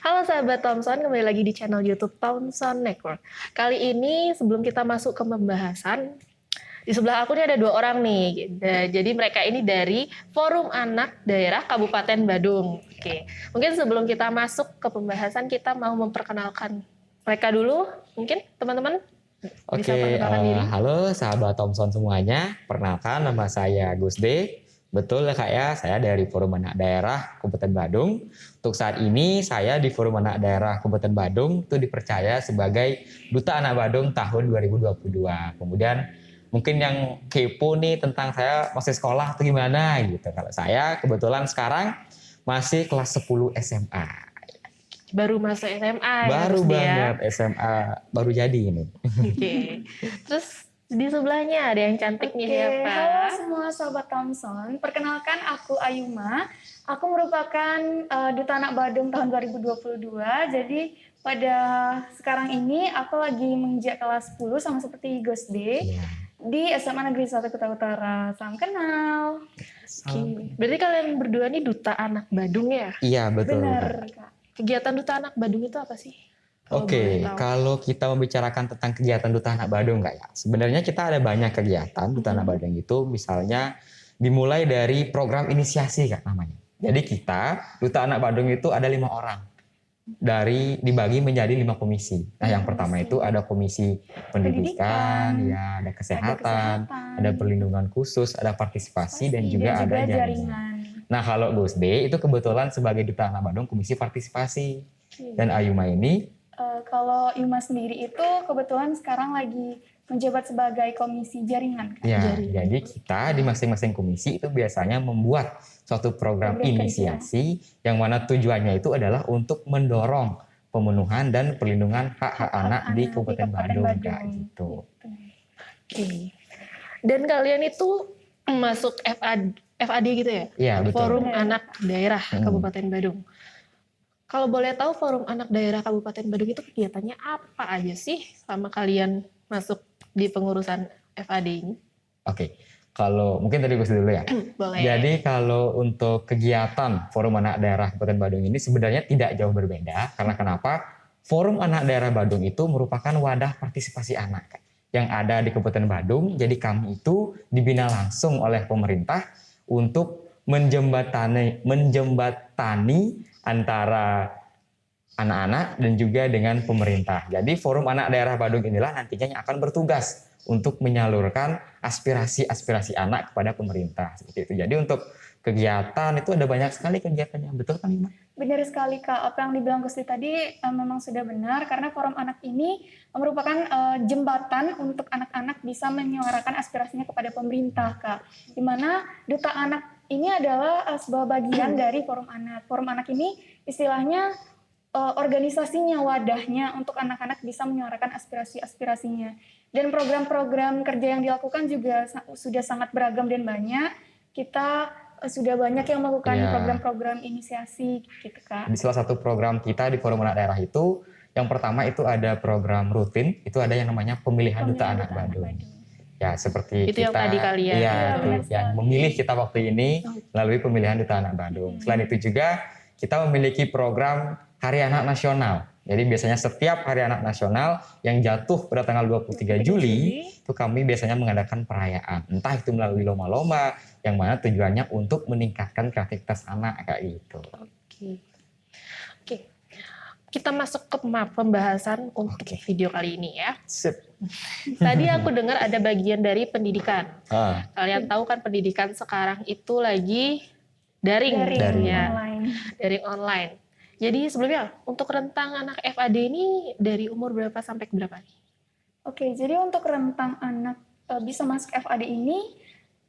Halo sahabat Thompson, kembali lagi di channel YouTube Thompson Network. Kali ini sebelum kita masuk ke pembahasan, di sebelah aku nih ada dua orang nih. Jadi mereka ini dari Forum Anak Daerah Kabupaten Badung. Oke, mungkin sebelum kita masuk ke pembahasan, kita mau memperkenalkan mereka dulu. Mungkin teman-teman bisa perkenalkan diri. Halo sahabat Thompson semuanya, perkenalkan nama saya Gus D. Betul ya Kak ya, saya dari Forum Anak Daerah Kabupaten Badung. Untuk saat ini saya di Forum Anak Daerah Kabupaten Badung itu dipercaya sebagai Duta Anak Badung tahun 2022. Kemudian mungkin yang kepo nih tentang saya masih sekolah atau gimana gitu. Kalau saya kebetulan sekarang masih kelas 10 SMA. Baru masuk SMA Baru ya, banget SMA, baru jadi ini. Oke. Terus di sebelahnya ada yang cantik nih siapa? Halo semua sahabat Thompson, perkenalkan aku Ayuma. Aku merupakan Duta Anak Badung tahun 2022. Jadi pada sekarang ini aku lagi menginjak kelas 10 sama seperti Gus D di SMA Negeri 1 Kuta Utara. Salam kenal. Oke. Berarti kalian berdua nih Duta Anak Badung ya? Iya betul. Benar, Kak. Kegiatan Duta Anak Badung itu apa sih? Oke, kalau kita membicarakan tentang kegiatan Duta Anak Badung Kak ya, sebenarnya kita ada banyak kegiatan Duta Anak Badung itu, misalnya dimulai dari program inisiasi Kak namanya. Jadi kita Duta Anak Badung itu ada 5 orang, dibagi menjadi 5 komisi. Nah yang pertama itu ada komisi pendidikan, ya ada kesehatan, ada perlindungan khusus, ada partisipasi dan juga ada jaringan. Nah kalau Gus D itu kebetulan sebagai Duta Anak Badung komisi partisipasi, dan Ayuma ini kalau Yuma sendiri itu kebetulan sekarang lagi menjabat sebagai komisi jaringan. Kan? Ya, jadi kita di masing-masing komisi itu biasanya membuat suatu program inisiasi yang mana tujuannya itu adalah untuk mendorong pemenuhan dan perlindungan hak-hak anak di Kabupaten Badung kayak gitu. Oke. Dan kalian itu masuk FAD gitu ya? Iya, betul. Forum Anak Daerah Kabupaten Badung. Kalau boleh tahu Forum Anak Daerah Kabupaten Badung itu kegiatannya apa aja sih sama kalian masuk di pengurusan FAD ini? Oke, kalau mungkin tadi gue dulu ya. Boleh. Jadi kalau untuk kegiatan Forum Anak Daerah Kabupaten Badung ini sebenarnya tidak jauh berbeda. Karena kenapa? Forum Anak Daerah Badung itu merupakan wadah partisipasi anak yang ada di Kabupaten Badung. Jadi kami itu dibina langsung oleh pemerintah untuk menjembatani antara anak-anak dan juga dengan pemerintah. Jadi Forum Anak Daerah Badung inilah nantinya yang akan bertugas untuk menyalurkan aspirasi anak kepada pemerintah. Seperti itu. Jadi untuk kegiatan itu ada banyak sekali kegiatannya. Betul kan Ima? Benar sekali Kak, apa yang dibilang Gusti tadi memang sudah benar karena Forum Anak ini merupakan jembatan untuk anak-anak bisa menyuarakan aspirasinya kepada pemerintah Kak. Di mana Duta Anak ini adalah sebuah bagian dari Forum Anak. Forum Anak ini istilahnya organisasinya, wadahnya untuk anak-anak bisa menyuarakan aspirasi-aspirasinya. Dan program-program kerja yang dilakukan juga sudah sangat beragam dan banyak. Kita sudah banyak yang melakukan program-program inisiasi gitu Kak. Di salah satu program kita di Forum Anak Daerah itu, yang pertama itu ada program rutin, itu ada yang namanya pemilihan Duta Anak Badung. Ya seperti itu kita yang tadi kalian yang memilih kita waktu ini melalui pemilihan Duta Anak Badung. Selain itu juga kita memiliki program Hari Anak Nasional. Jadi biasanya setiap Hari Anak Nasional yang jatuh pada tanggal 23 Juli itu kami biasanya mengadakan perayaan. Entah itu melalui lomba-lomba yang mana tujuannya untuk meningkatkan kreativitas anak kayak gitu. Oke. Kita masuk ke pembahasan untuk video kali ini ya. Sip. Tadi aku dengar ada bagian dari pendidikan. Kalian tahu kan pendidikan sekarang itu lagi daring online. Jadi sebelumnya untuk rentang anak FAD ini dari umur berapa sampai berapa nih? Oke, jadi untuk rentang anak bisa masuk FAD ini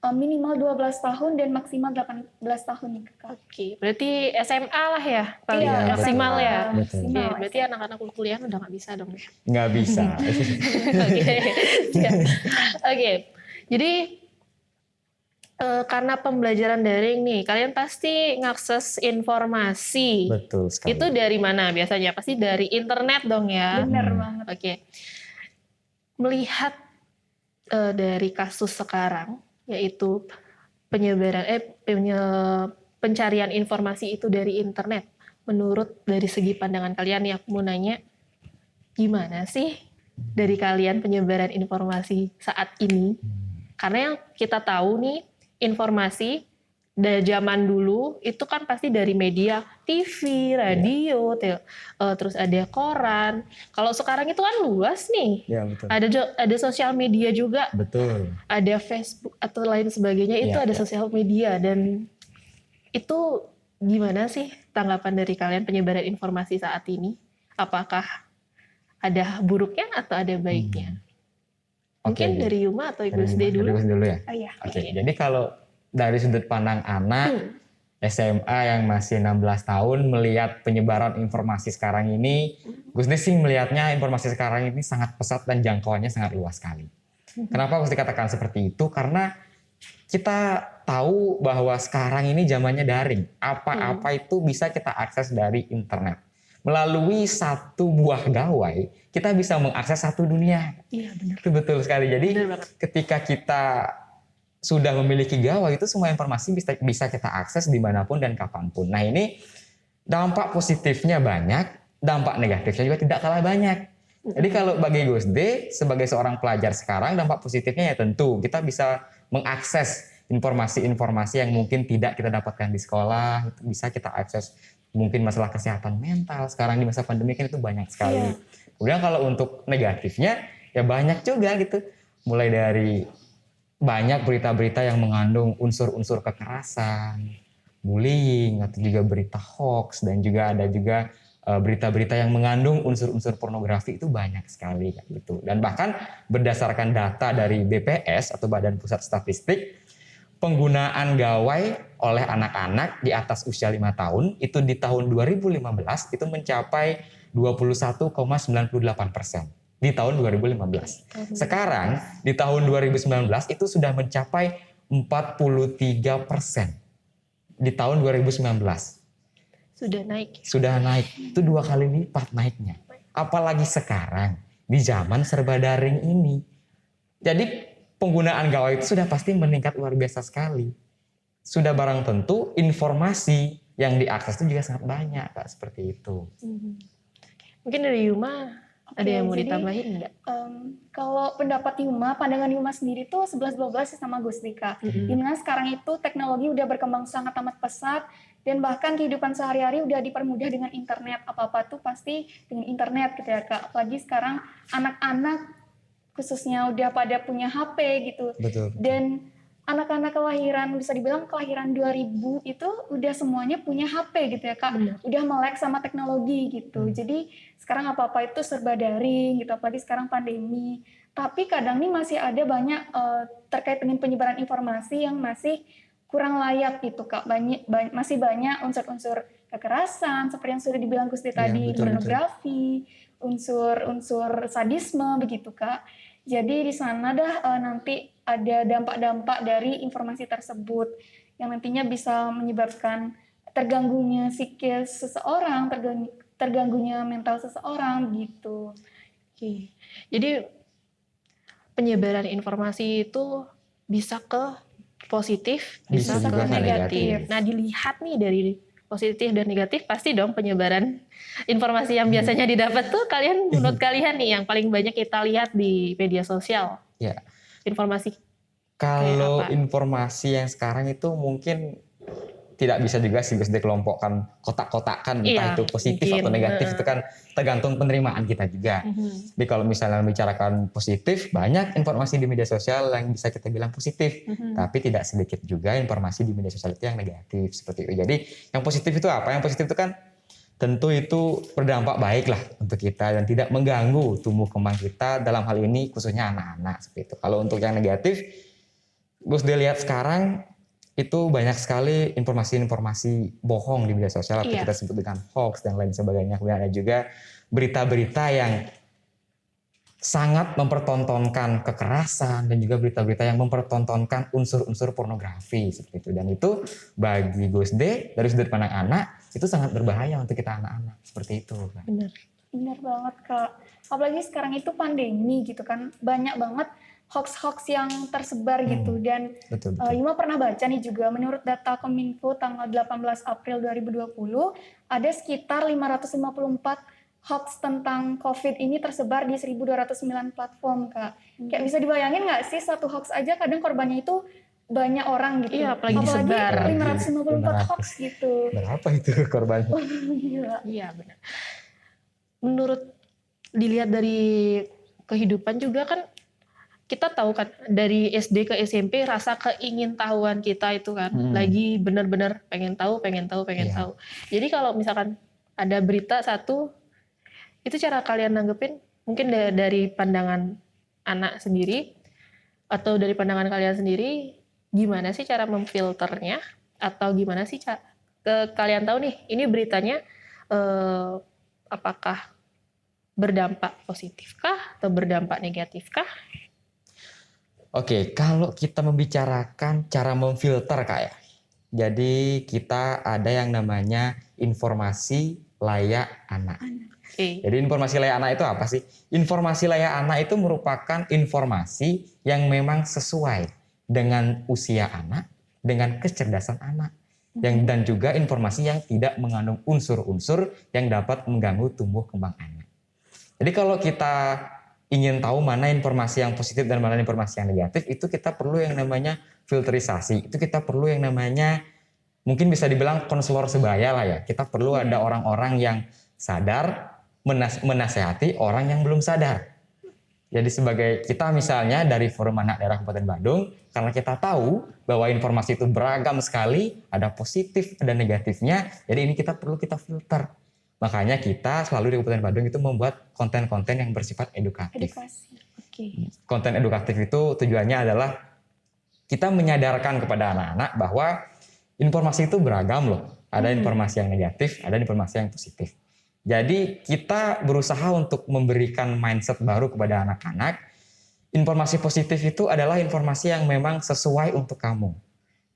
minimal 12 tahun dan maksimal 18 tahun nih Kak. Oke, berarti SMA lah ya paling maksimal ya. Maksimal. Oke, berarti anak-anak kuliah udah nggak bisa dong ya? Nggak bisa. Oke, jadi karena pembelajaran daring nih, kalian pasti ngakses informasi. Betul sekali. Itu dari mana biasanya? Pasti dari internet dong ya. Benar banget. Oke. Melihat dari kasus sekarang, yaitu pencarian informasi itu dari internet. menurut dari segi pandangan kalian nih, aku mau nanya, gimana sih dari kalian penyebaran informasi saat ini? Karena yang kita tahu nih, informasi dari zaman dulu itu kan pasti dari media TV, radio, terus ada koran. Kalau sekarang itu kan luas nih. Ya, betul. Ada sosial media juga, Betul. ada Facebook atau lain sebagainya, itu ada sosial media. Dan itu gimana sih tanggapan dari kalian penyebaran informasi saat ini? Apakah ada buruknya atau ada baiknya? Mungkin dari Yuma atau Ibu Sde dulu? Dulu ya? Oh, iya. Oke, jadi kalau dari sudut pandang anak SMA yang masih 16 tahun melihat penyebaran informasi sekarang ini, Gus De sih melihatnya informasi sekarang ini sangat pesat dan jangkauannya sangat luas sekali. Kenapa Gus dikatakan seperti itu? Karena kita tahu bahwa sekarang ini zamannya daring. Apa-apa itu bisa kita akses dari internet. Melalui satu buah gawai, kita bisa mengakses satu dunia. Iya, benar. Itu betul sekali. Jadi ketika kita sudah memiliki gawai, itu semua informasi bisa kita akses dimanapun dan kapanpun. Nah, ini dampak positifnya banyak, dampak negatifnya juga tidak kalah banyak. Jadi kalau bagi Gus D sebagai seorang pelajar sekarang, dampak positifnya ya tentu kita bisa mengakses informasi-informasi yang mungkin tidak kita dapatkan di sekolah, itu bisa kita akses. Mungkin masalah kesehatan mental sekarang di masa pandemi kan itu banyak sekali. Kemudian kalau untuk negatifnya ya banyak juga gitu. Mulai dari banyak berita-berita yang mengandung unsur-unsur kekerasan, bullying, atau juga berita hoax, dan juga ada juga berita-berita yang mengandung unsur-unsur pornografi itu banyak sekali gitu. Dan bahkan berdasarkan data dari BPS atau Badan Pusat Statistik, penggunaan gawai oleh anak-anak di atas usia 5 tahun itu di tahun 2015 itu mencapai 21,98%. Di tahun 2015. Sekarang di tahun 2019 itu sudah mencapai 43% di tahun 2019. Sudah naik. Sudah naik. Itu 2 kali lipat naiknya. Apalagi sekarang di zaman serba daring ini. Jadi penggunaan gawai itu sudah pasti meningkat luar biasa sekali. Sudah barang tentu informasi yang diakses itu juga sangat banyak, Kak, seperti itu. Mungkin dari Yuma ada yang mau ditambahin nggak? Kalau pendapat Yuma, pandangan Yuma sendiri tuh 11-12 sama Gus Dika. Dimana sekarang itu teknologi udah berkembang sangat amat pesat dan bahkan kehidupan sehari-hari udah dipermudah dengan internet. Apa-apa tuh pasti dengan internet gitu ya, Kak. Apalagi sekarang anak-anak khususnya udah pada punya HP gitu. Betul. Dan anak-anak kelahiran, bisa dibilang kelahiran 2000 itu udah semuanya punya HP gitu ya, Kak. Udah melek sama teknologi gitu. Jadi sekarang apa-apa itu serba daring gitu, apalagi sekarang pandemi. Tapi kadang nih masih ada banyak terkait dengan penyebaran informasi yang masih kurang layak gitu, Kak. Masih banyak unsur-unsur kekerasan, seperti yang sudah dibilang Gusti tadi, pornografi, unsur-unsur sadisme begitu, Kak. Jadi di sana nanti ada dampak-dampak dari informasi tersebut yang nantinya bisa menyebabkan terganggunya psikis seseorang, terganggunya mental seseorang gitu. Oke. Jadi penyebaran informasi itu bisa ke positif, bisa ke negatif. Nah, dilihat nih dari positif dan negatif, pasti dong penyebaran informasi yang biasanya didapat tuh menurut kalian nih yang paling banyak kita lihat di media sosial. Ya. Informasi. Kalau informasi yang sekarang itu mungkin tidak bisa juga sih dikelompokkan kotak-kotakan, entah itu positif atau negatif, itu kan tergantung penerimaan kita juga. Jadi kalau misalnya membicarakan positif, banyak informasi di media sosial yang bisa kita bilang positif, tapi tidak sedikit juga informasi di media sosial itu yang negatif seperti itu. Jadi yang positif itu apa? Yang positif itu kan tentu itu berdampak baik lah untuk kita dan tidak mengganggu tumbuh kembang kita, dalam hal ini khususnya anak-anak seperti itu. Kalau untuk yang negatif, Gus lihat sekarang itu banyak sekali informasi-informasi bohong di media sosial atau kita sebut dengan hoax dan lain sebagainya. Kemudian ada juga berita-berita yang sangat mempertontonkan kekerasan dan juga berita-berita yang mempertontonkan unsur-unsur pornografi seperti itu. Dan itu bagi Gus D dari sudut pandang anak itu sangat berbahaya untuk kita anak-anak seperti itu. Benar. Benar banget, Kak. Apalagi sekarang itu pandemi gitu kan, banyak banget hoax-hoax yang tersebar gitu. Dan Betul. Yuma pernah baca nih juga, menurut data Kominfo tanggal 18 April 2020, ada sekitar 554 hoax tentang COVID ini tersebar di 1.209 platform, Kak. Kayak bisa dibayangin nggak sih, satu hoax aja kadang korbannya itu banyak orang gitu. Iya, apalagi disebar. 554 hoax gitu. Berapa itu korbannya? Gila. Iya benar. Menurut dilihat dari kehidupan juga kan, kita tahu kan dari SD ke SMP rasa keingintahuan kita itu kan lagi benar-benar pengen tahu. Iya. Jadi kalau misalkan ada berita satu, itu cara kalian nanggepin mungkin dari pandangan anak sendiri atau dari pandangan kalian sendiri, gimana sih cara memfilternya, atau gimana sih kalian tahu nih ini beritanya apakah berdampak positifkah atau berdampak negatifkah? Oke, kalau kita membicarakan cara memfilter Kak ya. Jadi kita ada yang namanya informasi layak anak. Oke. Jadi informasi layak anak itu apa sih? Informasi layak anak itu merupakan informasi yang memang sesuai dengan usia anak, dengan kecerdasan anak. Dan juga informasi yang tidak mengandung unsur-unsur yang dapat mengganggu tumbuh kembang anak. Jadi kalau kita ingin tahu mana informasi yang positif dan mana informasi yang negatif, itu kita perlu yang namanya filterisasi. Itu kita perlu yang namanya, mungkin bisa dibilang konselor sebaya lah ya. Kita perlu ada orang-orang yang sadar menasehati orang yang belum sadar. Jadi sebagai kita misalnya dari Forum Anak Daerah Kabupaten Badung, karena kita tahu bahwa informasi itu beragam sekali, ada positif, ada negatifnya, jadi ini kita perlu kita filter. Makanya kita selalu di Kabupaten Badung itu membuat konten-konten yang bersifat edukatif. Edukasi. Oke. Konten edukatif itu tujuannya adalah kita menyadarkan kepada anak-anak bahwa informasi itu beragam loh. Ada informasi yang negatif, ada informasi yang positif. Jadi kita berusaha untuk memberikan mindset baru kepada anak-anak. Informasi positif itu adalah informasi yang memang sesuai untuk kamu.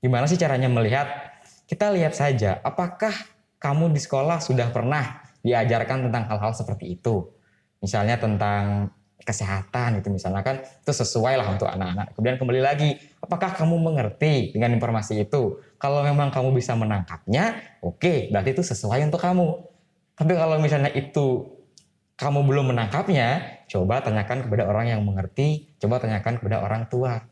Gimana sih caranya melihat? Kita lihat saja, apakah kamu di sekolah sudah pernah diajarkan tentang hal-hal seperti itu. Misalnya tentang kesehatan gitu misalnya kan, itu sesuai lah untuk anak-anak. Kemudian kembali lagi, apakah kamu mengerti dengan informasi itu? Kalau memang kamu bisa menangkapnya, oke, berarti itu sesuai untuk kamu. Tapi kalau misalnya itu kamu belum menangkapnya, coba tanyakan kepada orang yang mengerti, coba tanyakan kepada orang tua.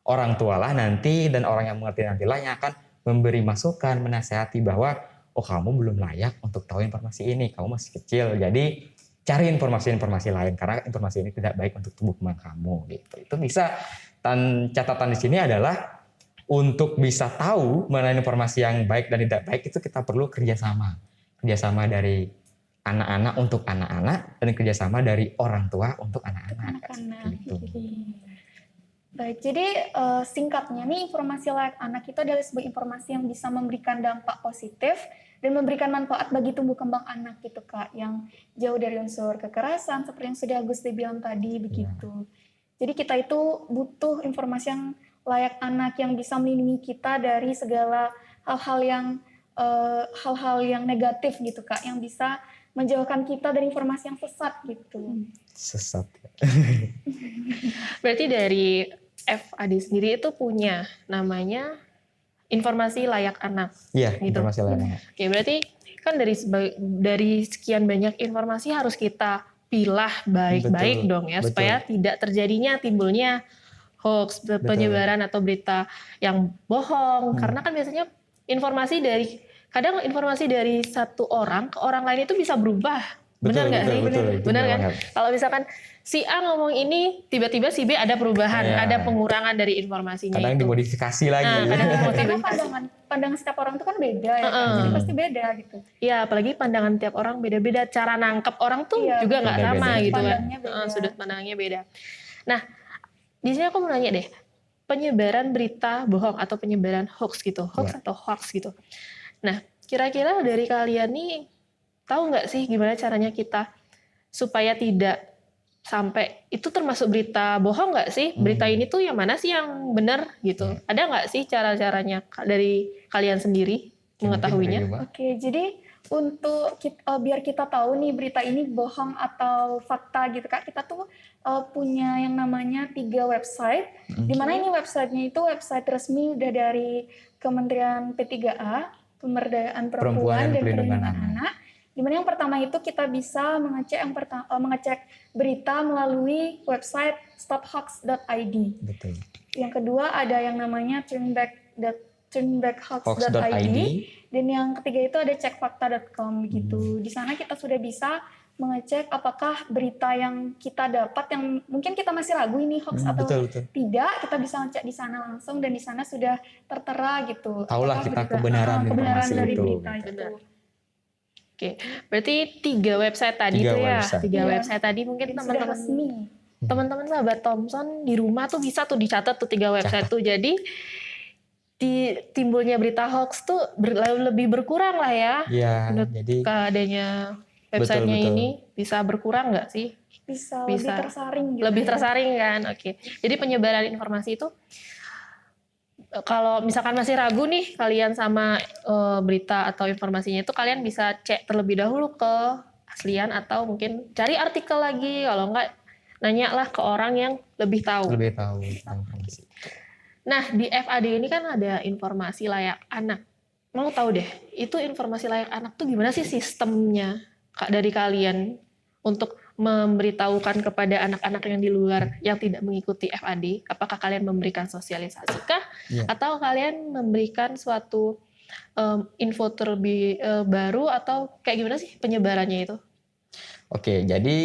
Orang tualah nanti dan orang yang mengerti nantilah yang akan memberi masukan, menasehati bahwa oh kamu belum layak untuk tahu informasi ini, kamu masih kecil. Jadi cari informasi-informasi lain karena informasi ini tidak baik untuk tubuh kembang kamu gitu. Itu bisa, dan catatan di sini adalah untuk bisa tahu mana informasi yang baik dan tidak baik itu kita perlu kerjasama dari anak-anak untuk anak-anak dan kerjasama dari orang tua untuk anak-anak. Gitu. Baik, jadi singkatnya nih, informasi layak anak itu adalah sebuah informasi yang bisa memberikan dampak positif dan memberikan manfaat bagi tumbuh kembang anak gitu Kak, yang jauh dari unsur kekerasan seperti yang sudah Agusti bilang tadi begitu. Jadi kita itu butuh informasi yang layak anak yang bisa melindungi kita dari segala hal-hal yang negatif gitu Kak, yang bisa menjauhkan kita dari informasi yang sesat gitu. Sesat. Berarti dari FAD sendiri itu punya namanya informasi layak anak. Iya, gitu. informasi layak anak. Oke, berarti kan dari sekian banyak informasi harus kita pilah baik-baik Betul, dong ya, betul. supaya tidak terjadinya timbulnya hoax, penyebaran atau berita yang bohong. Karena kan biasanya kadang informasi dari satu orang ke orang lain itu bisa berubah. Benar nggak sih? Betul, Benar kan? banget. Kalau misalkan si A ngomong ini, tiba-tiba si B ada perubahan, Iya. ada pengurangan dari informasinya Kadang itu. dimodifikasi lagi. Kadang Karena dimodifikasi. pandangan setiap orang itu kan beda ya, kan? Jadi pasti beda gitu. Iya, apalagi pandangan tiap orang beda-beda. Cara nangkep orang tuh Iya, juga nggak beda-beda. sama gitu kan. Pandangnya beda. Sudut pandangnya beda. Nah, di sini aku mau nanya deh, penyebaran berita bohong atau penyebaran hoax gitu, atau hoax gitu. Nah, kira-kira dari kalian nih tahu nggak sih gimana caranya kita supaya tidak sampai itu termasuk berita bohong nggak sih? Berita ini tuh yang mana sih yang benar gitu? Ada nggak sih cara-caranya dari kalian sendiri mengetahuinya? Oke, jadi biar kita tahu nih berita ini bohong atau fakta gitu Kak, kita tuh punya yang namanya 3 website, di mana ini websitenya itu website resmi udah dari Kementerian P3A, Pemberdayaan Perempuan dan Perlindungan Anak. Di mana yang pertama itu kita bisa mengecek berita melalui website stophoax.id. Betul. Yang kedua ada yang namanya turnbackhoax.id, dan yang ketiga itu ada cekfakta.com gitu. Di sana kita sudah bisa mengecek apakah berita yang kita dapat yang mungkin kita masih ragu ini hoax atau betul. tidak, kita bisa ngecek di sana langsung dan di sana sudah tertera gitu. Tahulah kita kebenaran informasi dari itu. berita Benar. itu. Oke, berarti 3 website tadi 3 tuh ya, website. 3 Iya. website tadi mungkin Sudah teman-teman resmi. teman-teman sahabat Thompson di rumah tuh bisa tuh dicatat tuh 3 website tuh. Jadi timbulnya berita hoax tuh lebih berkurang lah ya. Iya, Menurut jadi keadanya websitenya Betul. ini bisa berkurang nggak sih? Bisa Bisa. lebih tersaring gitu. Lebih ya. tersaring kan? Oke. Jadi penyebaran informasi itu kalau misalkan masih ragu nih kalian sama berita atau informasinya itu, kalian bisa cek terlebih dahulu ke aslian atau mungkin cari artikel lagi, kalau enggak nanya lah ke orang yang lebih tahu. lebih tahu tentang informasi. Nah, di FAD ini kan ada informasi layak anak. Mau tahu deh, itu informasi layak anak tuh gimana sih sistemnya dari kalian untuk memberitahukan kepada anak-anak yang di luar yang tidak mengikuti FAD? Apakah kalian memberikan sosialisasi kah? Iya. Atau kalian memberikan suatu info terlebih baru, atau kayak gimana sih penyebarannya itu? Oke, jadi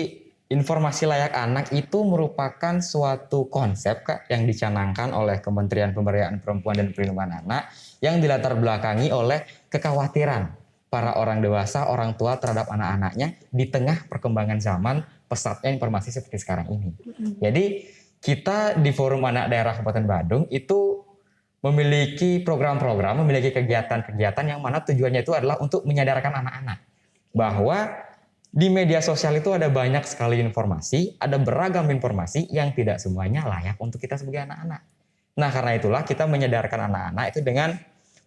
informasi layak anak itu merupakan suatu konsep Kak yang dicanangkan oleh Kementerian Pemberdayaan Perempuan dan Perlindungan Anak yang dilatar belakangi oleh kekhawatiran para orang dewasa, orang tua terhadap anak-anaknya di tengah perkembangan zaman pesatnya informasi seperti sekarang ini. Jadi kita di Forum Anak Daerah Kabupaten Badung itu memiliki program-program, memiliki kegiatan-kegiatan yang mana tujuannya itu adalah untuk menyadarkan anak-anak bahwa di media sosial itu ada banyak sekali informasi, ada beragam informasi yang tidak semuanya layak untuk kita sebagai anak-anak. Nah, karena itulah kita menyadarkan anak-anak itu dengan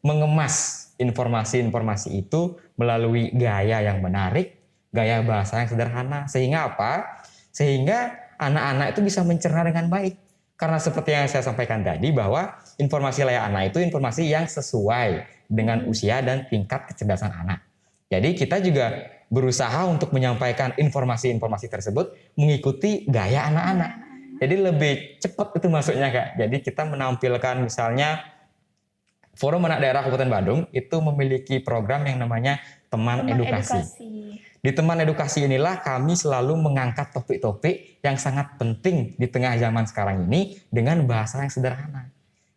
mengemas informasi-informasi itu melalui gaya yang menarik, gaya bahasa yang sederhana. Sehingga apa? Sehingga anak-anak itu bisa mencerna dengan baik. Karena seperti yang saya sampaikan tadi bahwa informasi layak anak itu informasi yang sesuai dengan usia dan tingkat kecerdasan anak. Jadi kita juga berusaha untuk menyampaikan informasi-informasi tersebut mengikuti gaya anak-anak. Jadi lebih cepat itu masuknya Kak. Jadi kita menampilkan misalnya Forum Anak Daerah Kabupaten Badung itu memiliki program yang namanya Teman Edukasi. Di Teman Edukasi inilah kami selalu mengangkat topik-topik yang sangat penting di tengah zaman sekarang ini dengan bahasa yang sederhana.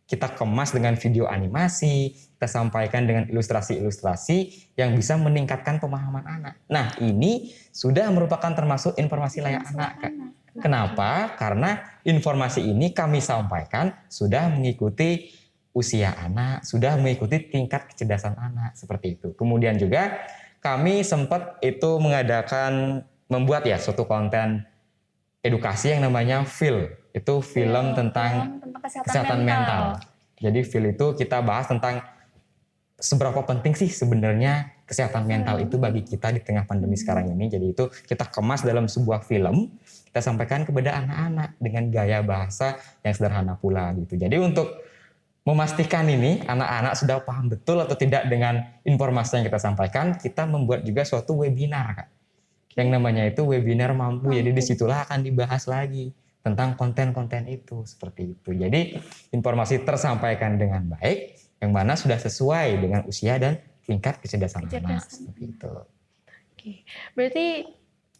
Kita kemas dengan video animasi, kita sampaikan dengan ilustrasi-ilustrasi yang bisa meningkatkan pemahaman anak. Nah, ini sudah merupakan termasuk informasi layak anak, Kak. Kenapa? Karena informasi ini kami sampaikan sudah mengikuti usia anak, sudah mengikuti tingkat kecerdasan anak, seperti itu. Kemudian juga kami sempat itu membuat ya suatu konten edukasi yang namanya FIL. Itu film tentang kesehatan mental. Jadi FIL itu kita bahas tentang seberapa penting sih sebenarnya kesehatan mental itu bagi kita di tengah pandemi sekarang ini. Jadi itu kita kemas dalam sebuah film, kita sampaikan kepada anak-anak dengan gaya bahasa yang sederhana pula gitu. Jadi untuk memastikan ini anak-anak sudah paham betul atau tidak dengan informasi yang kita sampaikan, kita membuat juga suatu webinar Kak. Yang namanya itu webinar mampu. Jadi disitulah akan dibahas lagi tentang konten-konten itu, seperti itu. Jadi informasi tersampaikan dengan baik, yang mana sudah sesuai dengan usia dan tingkat kecerdasan anak, seperti itu. Oke. Berarti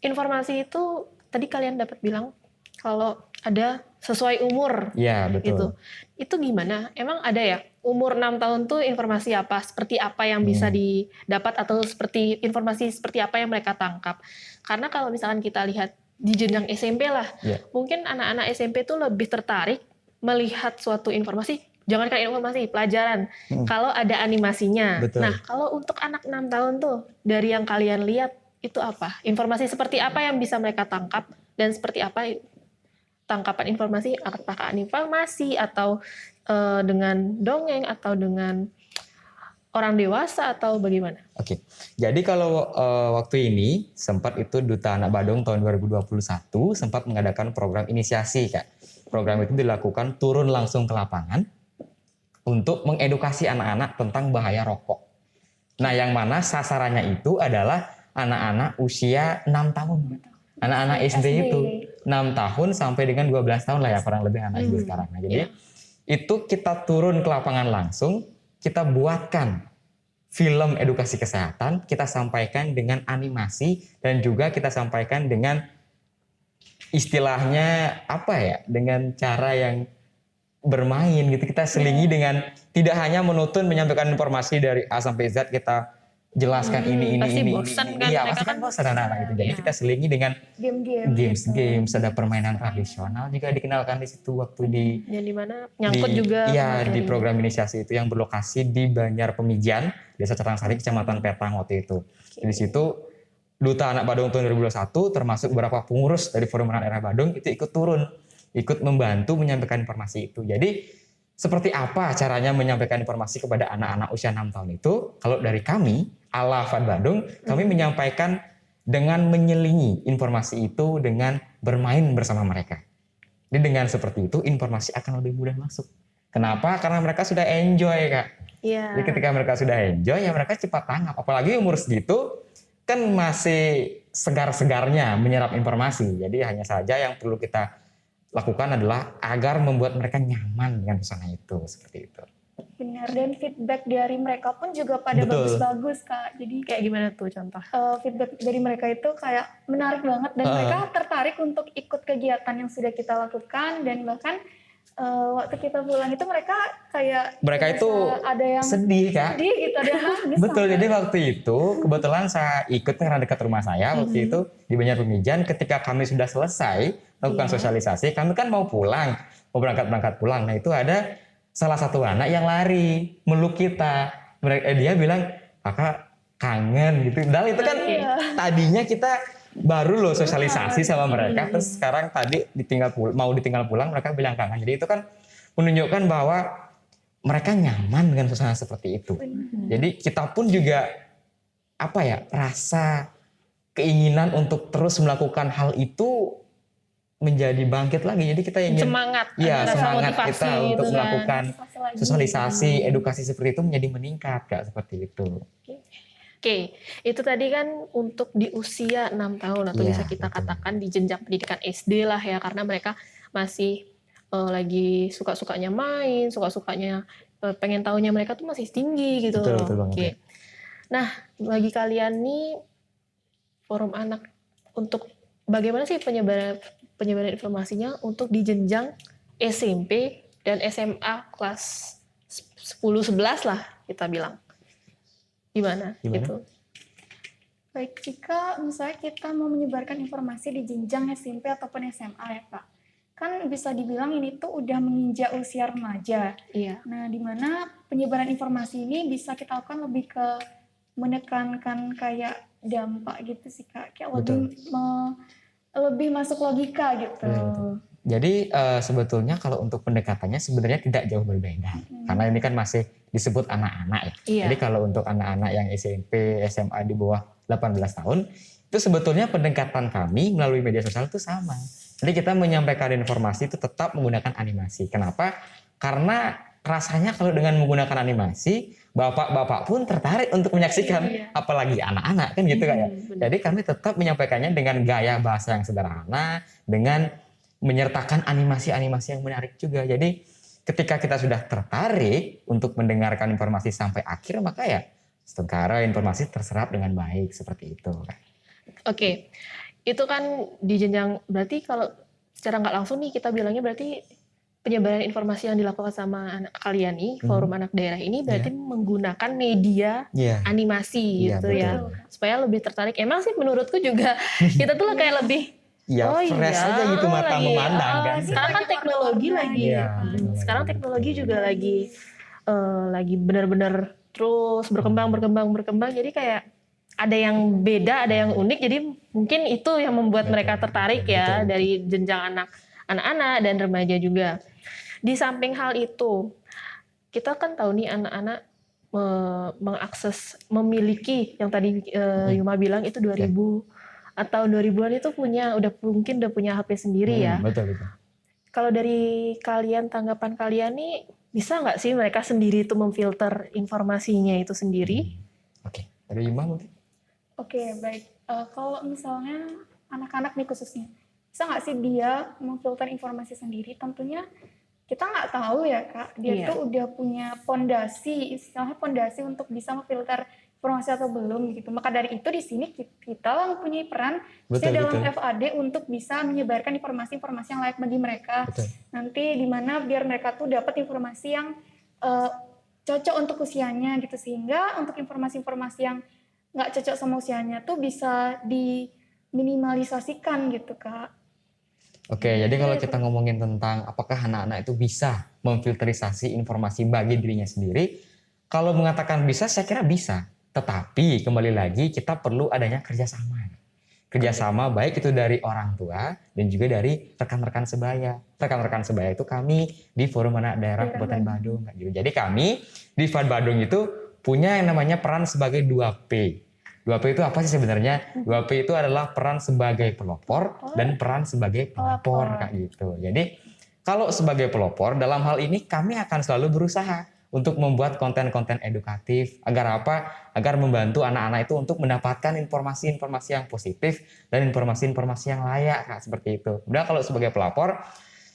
informasi itu tadi kalian dapat bilang kalau ada sesuai umur. Iya, betul. Gitu. Itu gimana? Emang ada ya umur 6 tahun tuh informasi apa? Seperti apa yang bisa didapat, atau informasi seperti apa yang mereka tangkap? Karena kalau misalkan kita lihat di jenjang SMP lah, mungkin anak-anak SMP tuh lebih tertarik melihat suatu informasi, jangankan informasi, pelajaran. Kalau ada animasinya. Betul. Nah, kalau untuk anak 6 tahun tuh, dari yang kalian lihat, itu apa? Informasi seperti apa yang bisa mereka tangkap, dan seperti apa tangkapan informasi? Apakah animasi, atau dengan dongeng, atau dengan orang dewasa atau bagaimana? Oke, jadi kalau waktu ini sempat itu Duta Anak Badung tahun 2021 sempat mengadakan program inisiasi Kak. Program itu dilakukan turun langsung ke lapangan untuk mengedukasi anak-anak tentang bahaya rokok. Nah yang mana sasarannya itu adalah anak-anak usia 6 tahun. Anak-anak SD itu 6 tahun sampai dengan 12 tahun lah ya kurang lebih anak SD sekarang. Nah, jadi itu kita turun ke lapangan langsung, kita buatkan film edukasi kesehatan, kita sampaikan dengan animasi dan juga kita sampaikan dengan istilahnya apa ya, dengan cara yang bermain gitu. Kita selingi dengan tidak hanya monoton menyampaikan informasi dari A sampai Z, kita jelaskan ini pasti ini bosan kan, iya mereka pasti kan kan bosan anak-anak itu. Jadi kita selingi dengan games, ada permainan tradisional juga dikenalkan di situ waktu di yang dimana nyangkut juga iya di materi. program inisiasi itu yang berlokasi di Banjar Pemijan, Desa Catangsari, Kecamatan Petang waktu itu. Di situ Duta Anak Badung tahun 2021 termasuk beberapa pengurus dari Forum Anak Daerah Badung itu ikut turun, ikut membantu menyampaikan informasi itu. Jadi seperti apa caranya menyampaikan informasi kepada anak-anak usia 6 tahun itu? Kalau dari kami, ala FAD Badung, kami menyampaikan dengan menyelingi informasi itu dengan bermain bersama mereka. Jadi dengan seperti itu informasi akan lebih mudah masuk. Kenapa? Karena mereka sudah enjoy Kak. Iya. Jadi ketika mereka sudah enjoy ya mereka cepat tanggap. Apalagi umur segitu kan masih segar-segarnya menyerap informasi. Jadi hanya saja yang perlu kita lakukan adalah agar membuat mereka nyaman dengan pesona itu, seperti itu. Benar, dan feedback dari mereka pun juga pada Betul. bagus-bagus Kak. Jadi Kayak gimana tuh contoh? feedback dari mereka itu kayak menarik banget dan mereka tertarik untuk ikut kegiatan yang sudah kita lakukan, dan bahkan waktu kita pulang itu mereka kayak Mereka itu ada yang sedih Kak. sedih gitu, ada yang nangis. Betul, jadi waktu itu kebetulan saya ikut karena dekat rumah saya waktu itu di Banjar Pemijan. Ketika kami sudah selesai melakukan sosialisasi, kami kan mau pulang, mau berangkat pulang. Nah itu ada salah satu anak yang lari meluk kita. Dia bilang, kakak kangen gitu. Dan itu kan tadinya kita baru loh sosialisasi sama mereka, terus sekarang tadi mau ditinggal pulang mereka bilang kangen. Jadi itu kan menunjukkan bahwa mereka nyaman dengan suasana seperti itu. Jadi kita pun juga apa ya, rasa keinginan untuk terus melakukan hal itu menjadi bangkit lagi. Jadi kita ingin Semangat, iya, ada rasa semangat motivasi kita gitu untuk kan. melakukan sosialisasi, edukasi seperti itu menjadi meningkat Kak, seperti itu. Oke, itu tadi kan untuk di usia 6 tahun atau Iya, bisa kita betul. katakan di jenjang pendidikan SD lah ya, karena mereka masih lagi suka-sukanya main, suka-sukanya pengen tahunya mereka tuh masih tinggi gitu Betul, loh. betul banget, Oke. ya. Nah, bagi kalian nih Forum Anak, untuk bagaimana sih penyebaran informasinya untuk di jenjang SMP dan SMA kelas 10-11 lah kita bilang. Gimana? Gitu. Baik, jika misalnya kita mau menyebarkan informasi di jenjang SMP ataupun SMA ya Pak, kan bisa dibilang ini tuh udah menginjak usia remaja. Iya. Nah, di mana penyebaran informasi ini bisa kita lakukan lebih ke menekankan kayak dampak gitu sih Kak, kayak lebih masuk logika gitu. Jadi sebetulnya kalau untuk pendekatannya sebenarnya tidak jauh berbeda. Karena ini kan masih disebut anak-anak ya. Iya. Jadi kalau untuk anak-anak yang SMP, SMA di bawah 18 tahun, itu sebetulnya pendekatan kami melalui media sosial itu sama. Jadi kita menyampaikan informasi itu tetap menggunakan animasi. Kenapa? Karena rasanya kalau dengan menggunakan animasi, bapak-bapak pun tertarik untuk menyaksikan, apalagi anak-anak kan gitu kayak. Jadi kami tetap menyampaikannya dengan gaya bahasa yang sederhana, dengan menyertakan animasi-animasi yang menarik juga. Jadi ketika kita sudah tertarik untuk mendengarkan informasi sampai akhir, maka ya secara informasi terserap dengan baik seperti itu. Oke, itu kan di jenjang, berarti kalau secara nggak langsung nih kita bilangnya berarti penyebaran informasi yang dilakukan sama anak kalian nih, Forum Anak Daerah ini berarti menggunakan media animasi Iya, gitu betul. ya, supaya lebih tertarik. Emang sih menurutku juga kita tuh kayak lebih Ya fresh aja gitu mata lagi, memandang kan. Sekarang kan teknologi lagi, Iya, sekarang teknologi juga lagi benar-benar terus berkembang. Jadi kayak ada yang beda, ada yang unik. Jadi mungkin itu yang membuat mereka tertarik ya dari jenjang anak-anak dan remaja juga. Di samping hal itu, kita kan tahu nih anak-anak mengakses, memiliki yang tadi Yuma bilang itu 2000 atau 2000-an itu mungkin udah punya HP sendiri ya. Betul. Kalau dari kalian, tanggapan kalian nih, bisa nggak sih mereka sendiri itu memfilter informasinya itu sendiri? Oke, dari Yuma mungkin. Oke, baik. Kalau misalnya anak-anak nih khususnya, bisa nggak sih dia memfilter informasi sendiri? Tentunya kita nggak tahu ya Kak, dia tuh udah punya fondasi, istilahnya fondasi untuk bisa memfilter informasi atau belum gitu. Maka dari itu di sini kita mempunyai peran dalam FAD untuk bisa menyebarkan informasi-informasi yang layak bagi mereka. Betul. Nanti di mana biar mereka tuh dapat informasi yang cocok untuk usianya gitu, sehingga untuk informasi-informasi yang nggak cocok sama usianya tuh bisa diminimalisasikan gitu Kak. Oke, jadi kalau kita ngomongin tentang apakah anak-anak itu bisa memfilterisasi informasi bagi dirinya sendiri, kalau mengatakan bisa, saya kira bisa. Tetapi kembali lagi kita perlu adanya kerjasama. Kerjasama baik itu dari orang tua dan juga dari rekan-rekan sebaya. Rekan-rekan sebaya itu kami di Forum Anak Daerah Kabupaten Badung. Jadi kami di FAD Badung itu punya yang namanya peran sebagai 2P. 2P itu apa sih sebenarnya? 2P itu adalah peran sebagai pelopor dan peran sebagai pelapor kayak gitu. Jadi kalau sebagai pelopor dalam hal ini kami akan selalu berusaha untuk membuat konten-konten edukatif agar apa? Agar membantu anak-anak itu untuk mendapatkan informasi-informasi yang positif dan informasi-informasi yang layak Kak, seperti itu. Udah kalau sebagai pelapor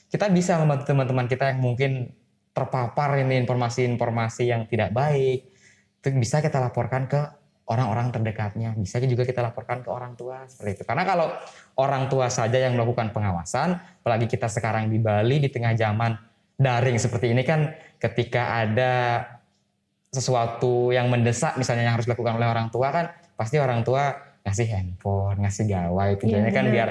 kita bisa membantu teman-teman kita yang mungkin terpapar ini informasi-informasi yang tidak baik. Itu bisa kita laporkan ke orang-orang terdekatnya, bisa juga kita laporkan ke orang tua seperti itu. Karena kalau orang tua saja yang melakukan pengawasan, apalagi kita sekarang di Bali di tengah zaman daring seperti ini kan, ketika ada sesuatu yang mendesak misalnya yang harus dilakukan oleh orang tua kan, pasti orang tua ngasih handphone, ngasih gawai, tujuannya kan biar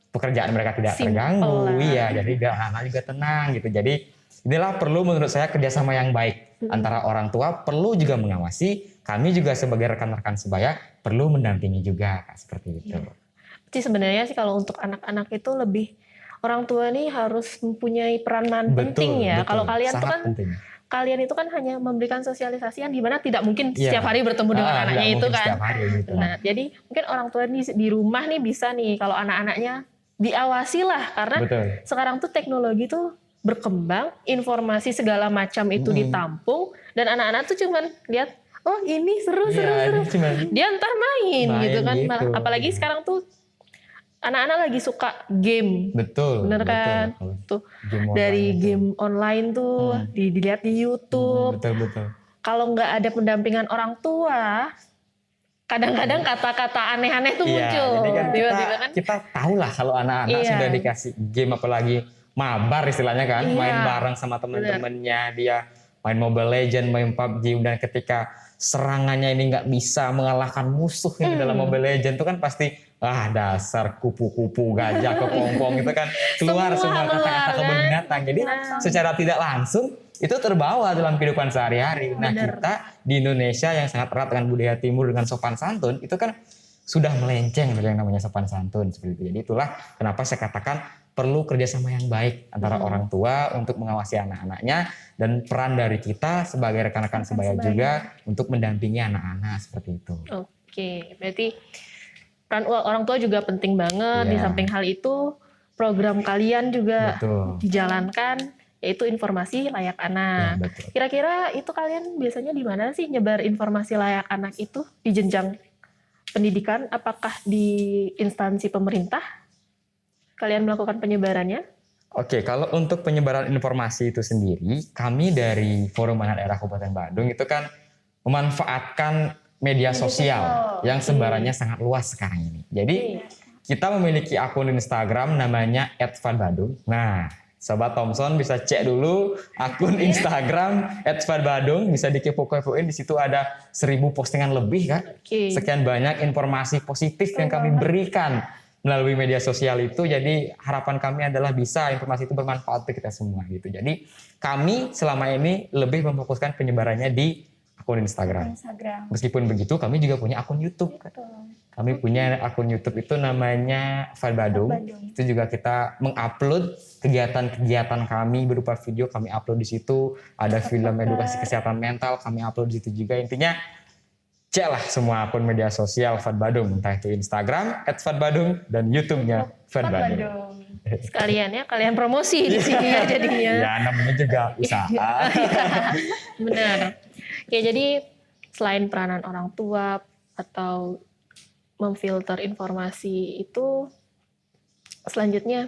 pekerjaan mereka tidak terganggu, jadi biar anak-anak juga tenang gitu. Jadi inilah perlu menurut saya kerjasama yang baik antara orang tua, perlu juga mengawasi. Kami juga sebagai rekan-rekan sebaya perlu mendampingi juga seperti itu. Jadi sebenarnya sih kalau untuk anak-anak itu lebih orang tua nih harus mempunyai peranan penting ya. Kalau kalian tuh kan kalian itu kan hanya memberikan sosialisasi yang dimana tidak mungkin setiap hari bertemu dengan anaknya itu kan. Gitu. Nah, jadi mungkin orang tua di rumah nih bisa nih kalau anak-anaknya diawasi lah karena sekarang tuh teknologi tuh berkembang, informasi segala macam itu ditampung dan anak-anak tuh cuman lihat oh ini seru. Dia ntar main gitu kan. Gitu. Apalagi sekarang tuh anak-anak lagi suka game. Bener kan? Tuh dari game online tuh dilihat di YouTube. Kalau nggak ada pendampingan orang tua, kadang-kadang kata-kata aneh-aneh tuh muncul. Jadi kan kita tahu lah kalau anak-anak sudah dikasih game apalagi mabar istilahnya kan, main bareng sama teman-temannya, dia main Mobile Legends, main PUBG, dan ketika serangannya ini nggak bisa mengalahkan musuh yang di dalam Mobile Legends itu kan pasti dasar kupu-kupu, gajah, kepompong itu kan keluar semua kata-kata kebun binatang. Jadi secara tidak langsung itu terbawa dalam kehidupan sehari-hari. Nah kita di Indonesia yang sangat erat dengan budaya timur dengan sopan santun itu kan sudah melenceng dari yang namanya sopan santun seperti itu. Jadi itulah kenapa saya katakan perlu kerjasama yang baik antara orang tua untuk mengawasi anak-anaknya dan peran dari kita sebagai rekan-rekan sebaya juga untuk mendampingi anak-anak seperti itu. Oke, berarti peran orang tua juga penting banget. Di samping hal itu program kalian juga dijalankan yaitu informasi layak anak. Kira-kira itu kalian biasanya di mana sih nyebar informasi layak anak itu di jenjang pendidikan? Apakah di instansi pemerintah kalian melakukan penyebarannya? Oke, kalau untuk penyebaran informasi itu sendiri, kami dari Forum Anak Daerah Kabupaten Badung itu kan memanfaatkan media sosial yang sebarannya sangat luas sekarang ini. Jadi kita memiliki akun Instagram namanya @fadbadung. Nah, Sobat Thompson bisa cek dulu akun Instagram @fadbadung, bisa dikepo-kepoin, di situ ada 1000 postingan lebih kan. Sekian banyak informasi positif yang kami berikan melalui media sosial itu. Jadi harapan kami adalah bisa informasi itu bermanfaat untuk kita semua gitu. Jadi kami selama ini lebih memfokuskan penyebarannya di akun Instagram. Meskipun begitu kami juga punya akun YouTube. Kami punya akun YouTube itu namanya Fad Badung. Badung. Itu juga kita mengupload kegiatan-kegiatan kami berupa video, kami upload di situ. Ada film edukasi kesehatan mental, kami upload di situ juga. Intinya cek lah semua akun media sosial Fad Badung, entah itu Instagram @fadbadung dan YouTube-nya Fad Badung. Sekalian ya kalian promosi di sini ya jadinya. Ya namanya juga usaha. Benar. Oke, jadi selain peranan orang tua atau memfilter informasi itu, selanjutnya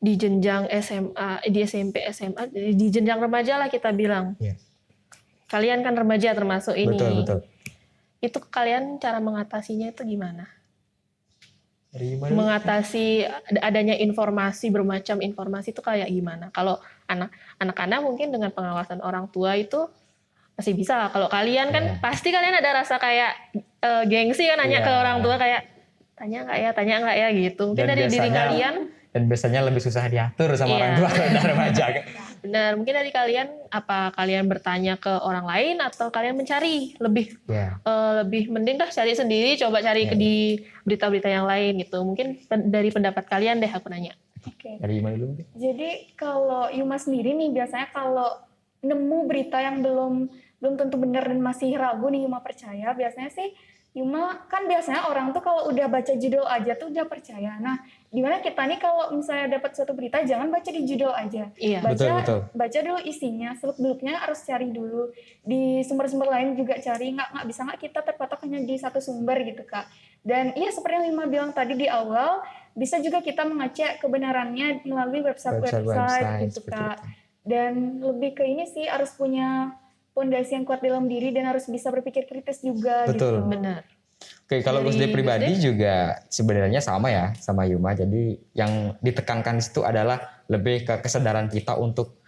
di jenjang SMA, di SMP, SMA, di jenjang remaja lah kita bilang. Iya. Kalian kan remaja termasuk ini. Betul. Itu kalian cara mengatasinya itu gimana? Dari mana? Mengatasi adanya informasi, bermacam informasi itu kayak gimana? Kalau anak-anak mungkin dengan pengawasan orang tua itu masih bisa. Kalau kalian kan pasti kalian ada rasa kayak gengsi kan nanya ke orang tua kayak tanya nggak ya gitu. Mungkin Dan dari diri biasanya- kalian. Dan biasanya lebih susah diatur sama Iya. orang tua kalau udah remaja. Benar, mungkin dari kalian apa kalian bertanya ke orang lain atau kalian mencari lebih Ya. lebih mending dah cari sendiri, coba cari di berita-berita yang lain gitu. Mungkin dari pendapat kalian deh aku nanya. Oke. Dari mana dulu? Jadi kalau Yuma sendiri nih biasanya kalau nemu berita yang belum tentu benar dan masih ragu nih Yuma percaya, biasanya sih Yuma kan biasanya orang tuh kalau udah baca judul aja tuh udah percaya. Nah, gimana kita nih kalau misalnya dapat suatu berita jangan baca di judul aja. Iya. Betul. Baca dulu isinya, seluk-beluknya harus cari dulu. Di sumber-sumber lain juga cari, nggak bisa nggak kita terpatok hanya di satu sumber gitu Kak. Dan iya seperti yang Yuma bilang tadi di awal, bisa juga kita mengecek kebenarannya melalui website gitu seperti Kak. itu. Dan lebih ke ini sih harus punya fondasi yang kuat dalam diri dan harus bisa berpikir kritis juga Betul. gitu. Benar. Oke, kalau Dari Gus Day pribadi Gus juga sebenarnya sama ya sama Yuma. Jadi yang ditekankan di situ adalah lebih ke kesadaran kita untuk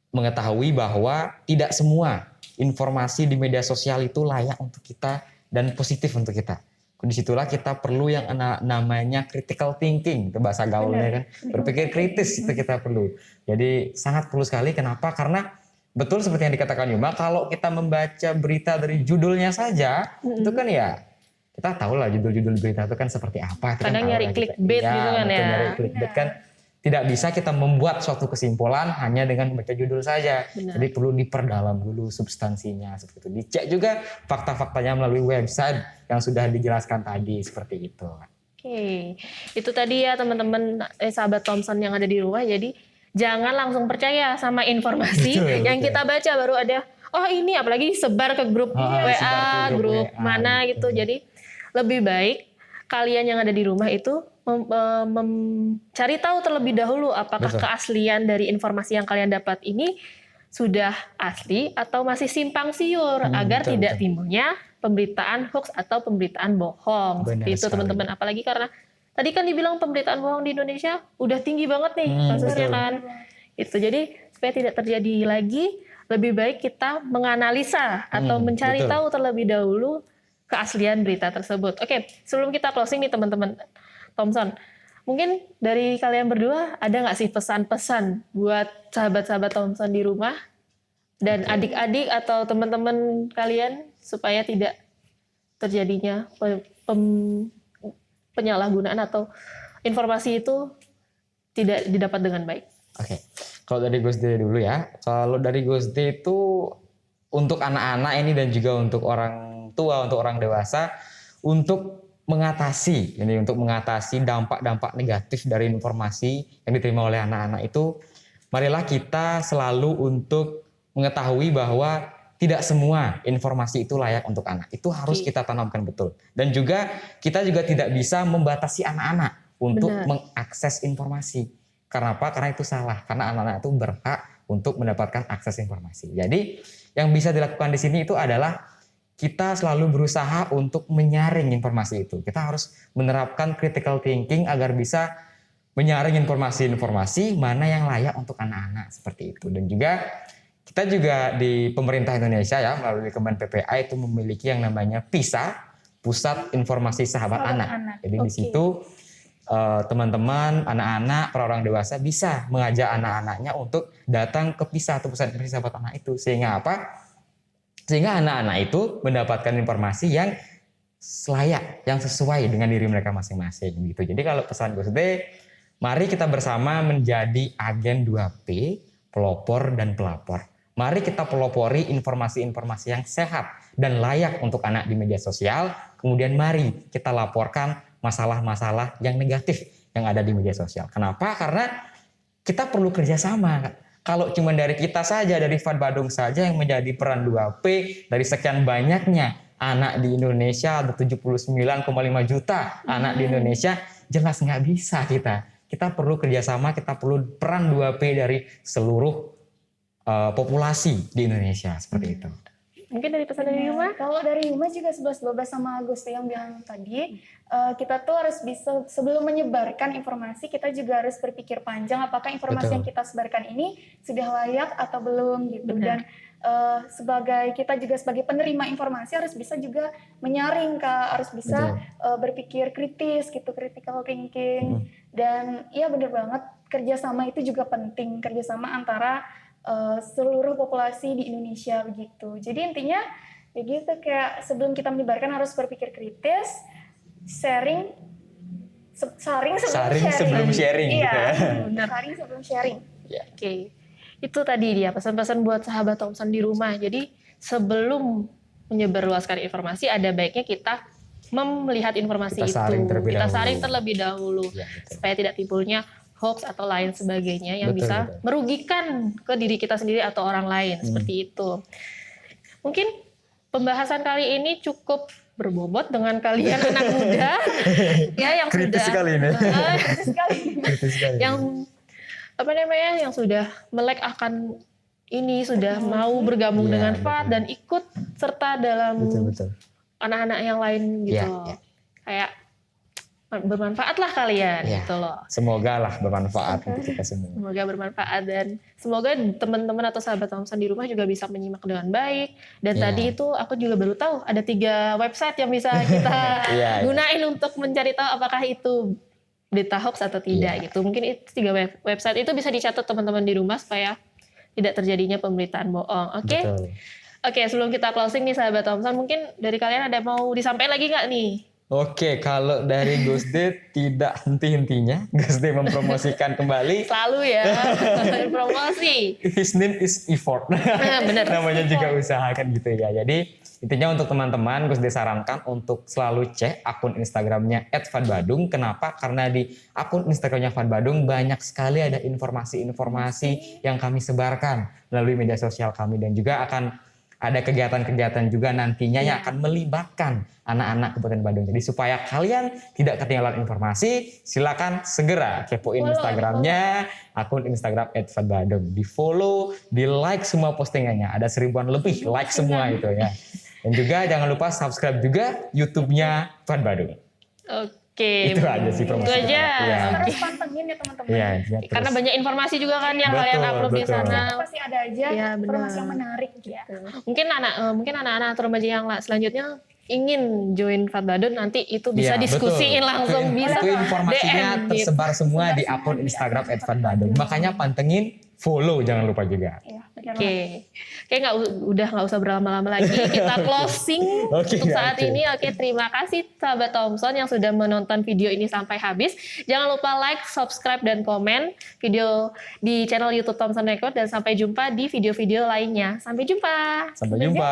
mengetahui bahwa tidak semua informasi di media sosial itu layak untuk kita dan positif untuk kita. Disitulah kita perlu yang namanya critical thinking, itu bahasa gaulnya kan. Berpikir kritis itu kita perlu. Jadi sangat perlu sekali. Kenapa? Karena betul seperti yang dikatakan Yuma, kalau kita membaca berita dari judulnya saja, itu kan ya kita tahu lah judul-judul berita itu kan seperti apa. Itu Kadang kan nyari tahu lah clickbait kita. gitu kan betul, ya. Nyari clickbait kan tidak bisa kita membuat suatu kesimpulan hanya dengan membaca judul saja. Benar. Jadi perlu diperdalam dulu substansinya seperti itu. Dicek juga fakta-faktanya melalui website yang sudah dijelaskan tadi seperti itu. Oke, itu tadi ya teman-teman sahabat Thompson yang ada di rumah. Jadi jangan langsung percaya sama informasi yang betul. kita baca baru ada. Oh ini apalagi sebar ke grup WA, sebar ke grup WA, mana gitu. Jadi lebih baik kalian yang ada di rumah itu mencari tahu terlebih dahulu apakah Betul. keaslian dari informasi yang kalian dapat ini sudah asli atau masih simpang siur agar betul, tidak betul. timbulnya pemberitaan hoax atau pemberitaan bohong. Benar Seperti itu sekali. teman-teman. Apalagi karena tadi kan dibilang pemberitaan bohong di Indonesia udah tinggi banget nih kasusnya betul. kan. Itu jadi supaya tidak terjadi lagi lebih baik kita menganalisa atau mencari betul. tahu terlebih dahulu keaslian berita tersebut. Oke, sebelum kita closing nih teman-teman Thompson, mungkin dari kalian berdua ada nggak sih pesan-pesan buat sahabat-sahabat Thompson di rumah dan adik-adik atau teman-teman kalian supaya tidak terjadinya penyalahgunaan atau informasi itu tidak didapat dengan baik? Oke, kalau dari Gus Day dulu ya. Kalau dari Gus Day itu untuk anak-anak ini dan juga untuk orang tua, untuk orang dewasa, untuk mengatasi dampak-dampak negatif dari informasi yang diterima oleh anak-anak itu, marilah kita selalu untuk mengetahui bahwa tidak semua informasi itu layak untuk anak. Itu harus kita tanamkan betul. Dan juga kita juga tidak bisa membatasi anak-anak untuk mengakses informasi. Karena apa? Karena itu salah. Karena anak-anak itu berhak untuk mendapatkan akses informasi. Jadi yang bisa dilakukan di sini itu adalah kita selalu berusaha untuk menyaring informasi itu. Kita harus menerapkan critical thinking agar bisa menyaring informasi-informasi mana yang layak untuk anak-anak seperti itu. Dan juga kita juga di pemerintah Indonesia ya melalui Kemen PPA itu memiliki yang namanya PISA, Pusat Informasi Sahabat Anak. Jadi di situ teman-teman, anak-anak, para orang dewasa bisa mengajak anak-anaknya untuk datang ke PISA atau Pusat Informasi Sahabat Anak itu. Sehingga apa? Sehingga anak-anak itu mendapatkan informasi yang layak, yang sesuai dengan diri mereka masing-masing gitu. Jadi kalau pesan Gus D, mari kita bersama menjadi agen 2P, pelopor dan pelapor. Mari kita pelopori informasi-informasi yang sehat dan layak untuk anak di media sosial. Kemudian mari kita laporkan masalah-masalah yang negatif yang ada di media sosial. Kenapa? Karena kita perlu kerjasama. Kalau cuma dari kita saja, dari FAD Badung saja yang menjadi peran 2P dari sekian banyaknya anak di Indonesia, ada 79,5 juta anak di Indonesia, jelas nggak bisa kita. Kita perlu kerjasama, kita perlu peran 2P dari seluruh populasi di Indonesia, seperti itu. Mungkin dari pesan dari Yuma? Kalau dari Yuma juga 11-12 sama Gusti yang bilang tadi, kita tuh harus bisa sebelum menyebarkan informasi, kita juga harus berpikir panjang apakah informasi Betul. yang kita sebarkan ini sudah layak atau belum gitu. Benar. Dan kita juga sebagai penerima informasi harus bisa juga menyaring Kak, harus bisa berpikir kritis gitu, critical thinking. Dan iya benar banget, kerjasama itu juga penting, kerjasama antara seluruh populasi di Indonesia begitu. Jadi intinya ya gitu, kayak sebelum kita menyebarkan harus berpikir kritis, saring sebelum sharing. Gitu Iya, ya. Benar. saring sebelum sharing. Oke. Itu tadi dia pesan-pesan buat sahabat Thompson di rumah. Jadi sebelum menyebarluaskan informasi, ada baiknya kita melihat informasi Kita itu. saring terlebih Kita dahulu. saring terlebih dahulu Ya, betul. supaya tidak timbulnya hoax atau lain sebagainya yang Betul, bisa betul. merugikan ke diri kita sendiri atau orang lain seperti itu. Mungkin pembahasan kali ini cukup berbobot dengan kalian anak muda ya yang Kritis sudah sekali ini. Kritis sekali. yang yang sudah melek akan ini, sudah mau bergabung Iya, dengan betul. FAD dan ikut serta dalam Betul. anak-anak yang lain gitu. Iya, loh. iya. Kayak bermanfaat lah kalian Iya. gitu loh. Semoga lah bermanfaat untuk kita semua. Semoga bermanfaat dan semoga teman-teman atau sahabat Thompson di rumah juga bisa menyimak dengan baik. Dan Iya. tadi itu aku juga baru tahu ada 3 website yang bisa kita Iya, iya. gunain untuk mencari tahu apakah itu berita hoax atau tidak Iya. gitu. Mungkin itu 3 website itu bisa dicatat teman-teman di rumah supaya tidak terjadinya pemberitaan bohong. Oke? Betul. Oke, sebelum kita closing nih sahabat Thompson, mungkin dari kalian ada mau disampaikan lagi nggak nih? Oke, kalau dari Gus D tidak henti-hentinya, Gus D mempromosikan kembali. Selalu ya, promosi. His name is effort. Bener. Namanya juga usaha kan gitu ya. Jadi intinya untuk teman-teman Gus D sarankan untuk selalu cek akun Instagramnya @fadbadung. Kenapa? Karena di akun Instagramnya Fad Badung banyak sekali ada informasi-informasi yang kami sebarkan melalui media sosial kami dan juga akan ada kegiatan-kegiatan juga nantinya yang akan melibatkan anak-anak Kabupaten Badung. Jadi supaya kalian tidak ketinggalan informasi, silakan segera kepoin Instagramnya, akun Instagram @fadbadung. Di follow, di like semua postingannya. Ada 1000-an lebih like semua itu ya. Dan juga jangan lupa subscribe juga YouTube-nya Fad Badung. Oke. Itu aja sih promosi. Itu aja. Iya. Harus pantengin ya teman-teman. Iya, Karena terus. banyak informasi juga kan yang Betul, kalian upload di betul. sana. Pasti ada aja Iya, benar. informasi yang menarik ya. Mungkin anak-anak atau remaja yang selanjutnya ingin join Fad Badung, nanti itu bisa Iya, diskusiin betul. langsung, bisa Itu informasinya DM, gitu. tersebar semua di akun Instagram @fadbadung. Makanya pantengin, follow jangan lupa juga. Iya, benar banget. Oke, kayak udah nggak usah berlama-lama lagi. Kita closing Oke, untuk saat oke. ini. Oke, terima kasih sahabat Thompson yang sudah menonton video ini sampai habis. Jangan lupa like, subscribe, dan komen video di channel YouTube Thompson Record. Dan sampai jumpa di video-video lainnya. Sampai jumpa. Sampai jumpa.